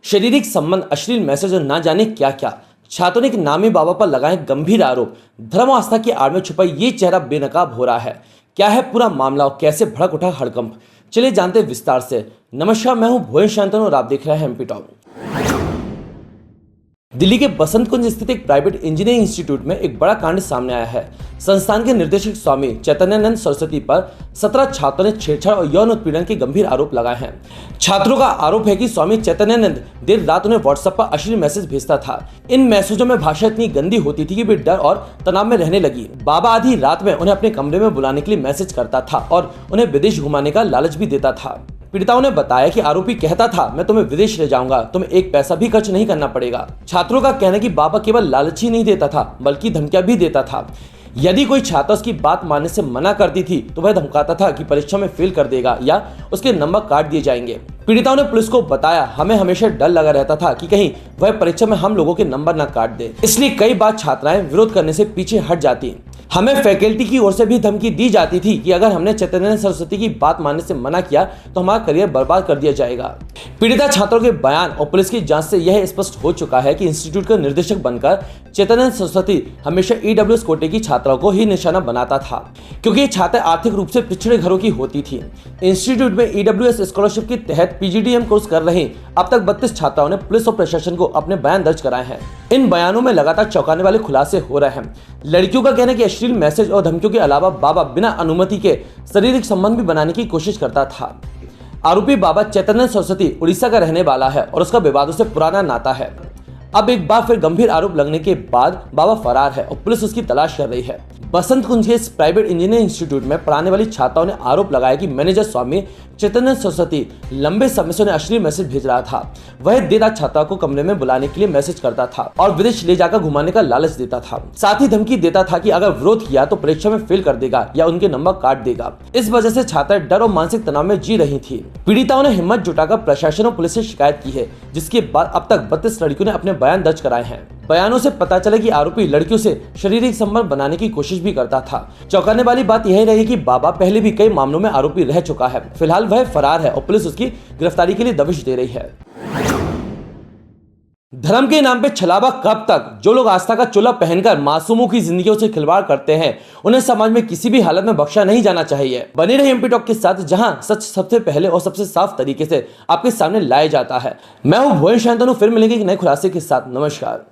शारीरिक संबंध, अश्लील मैसेज और ना जाने क्या क्या। छात्रों ने एक नामी बाबा पर लगाए गंभीर आरोप। धर्म आस्था की आड़ में छुपा ये चेहरा बेनकाब हो रहा है। क्या है पूरा मामला और कैसे भड़क उठा हड़कंप, चलिए जानते हैं विस्तार से। नमस्कार, मैं हूं भुवन शांतनु और आप देख रहे हैं एमपी टॉक। दिल्ली के बसंत कुंज स्थित एक प्राइवेट इंजीनियरिंग इंस्टीट्यूट में एक बड़ा कांड सामने आया है। संस्थान के निर्देशक स्वामी चैतन्यानंद सरस्वती पर 17 छात्रों ने छेड़छाड़ और यौन उत्पीड़न के गंभीर आरोप लगाए हैं। छात्रों का आरोप है कि स्वामी चैतन्यानंद देर रात उन्हें व्हाट्सएप पर अश्लील मैसेज भेजता था। इन मैसेजों में भाषा इतनी गंदी होती थी कि वे डर और तनाव में रहने लगी। बाबा आधी रात में उन्हें अपने कमरे में बुलाने के लिए मैसेज करता था और उन्हें विदेश घुमाने का लालच भी देता था। पीड़िताओं ने बताया कि आरोपी कहता था, मैं तुम्हें विदेश ले जाऊंगा, तुम्हें एक पैसा भी खर्च नहीं करना पड़ेगा। छात्रों का कहना है कि बाबा केवल लालच ही नहीं देता था बल्कि धमकियां भी देता था। यदि कोई छात्र उसकी बात मानने से मना करती थी तो वह धमकाता था कि परीक्षा में फेल कर देगा या उसके नंबर काट दिए जाएंगे। पीड़िताओं ने पुलिस को बताया, हमें हमेशा डर लगा रहता था कि कहीं वह परीक्षा में हम लोगों के नंबर न काट दे, इसलिए कई बार छात्राएं विरोध करने से पीछे हट जाती। हमें फैकल्टी की ओर से भी धमकी दी जाती थी कि अगर हमने चैतन्यानंद सरस्वती की बात मानने से मना किया तो हमारा करियर बर्बाद कर दिया जाएगा। पीड़िता छात्रों के बयान और पुलिस की जांच से यह स्पष्ट हो चुका है कि इंस्टीट्यूट का निर्देशक बनकर चैतन्यानंद सरस्वती हमेशा ईडब्ल्यूएस कोटे की छात्राओं को ही निशाना बनाता था, क्योंकि ये छात्र आर्थिक रूप से पिछड़े घरों की होती थी। इंस्टीट्यूट में ईडब्ल्यूएस स्कॉलरशिप के तहत पीजीडीएम कोर्स कर रही अब तक 32 छात्राओं ने पुलिस और प्रशासन को अपने बयान दर्ज कराए हैं। इन बयानों में लगातार चौंकाने वाले खुलासे हो रहे हैं। लड़कियों का कहना है कि अश्लील मैसेज और धमकियों के अलावा बाबा बिना अनुमति के शारीरिक संबंध भी बनाने की कोशिश करता था। आरोपी बाबा चैतन्यानंद सरस्वती उड़ीसा का रहने वाला है और उसका विवादों से पुराना नाता है। अब एक बार फिर गंभीर आरोप लगने के बाद बाबा फरार है और पुलिस उसकी तलाश कर रही है। बसंत कुंज के इस प्राइवेट इंजीनियरिंग इंस्टीट्यूट में पढ़ाने वाली छात्राओं ने आरोप लगाया कि मैनेजर स्वामी चैतन्यानंद सरस्वती लंबे समय से उन्हें अश्लील मैसेज भेज रहा था। वह देर रात छात्रा को कमरे में बुलाने के लिए मैसेज करता था और विदेश ले जाकर घुमाने का लालच देता था। साथ ही धमकी देता था कि अगर विरोध किया तो परीक्षा में फेल कर देगा या उनके नंबर काट देगा। इस वजह से छात्रा डर और मानसिक तनाव में जी रही थी। पीड़िताओं ने हिम्मत जुटाकर प्रशासन और पुलिस से शिकायत की है, जिसके बाद अब तक 32 लड़कियों ने अपने बयान दर्ज कराए हैं। बयानों से पता चला कि आरोपी लड़कियों से शारीरिक संबंध बनाने की कोशिश भी करता था। चौंकाने वाली बात यह रही कि बाबा पहले भी कई मामलों में आरोपी रह चुका है। फिलहाल वह फरार है और पुलिस उसकी गिरफ्तारी के लिए दबिश दे रही है। धर्म के नाम पे छलावा कब तक? जो लोग आस्था का चोला पहनकर मासूमों की जिंदगियों से खिलवाड़ करते हैं, उन्हें समाज में किसी भी हालत में बख्शा नहीं जाना चाहिए। बने रहे एमपी टॉक के साथ, जहां सच सबसे पहले और सबसे साफ तरीके से आपके सामने लाया जाता है। मैं हूं भुवन शांतनु, फिर मिलेंगे एक नए खुलासे के साथ। नमस्कार।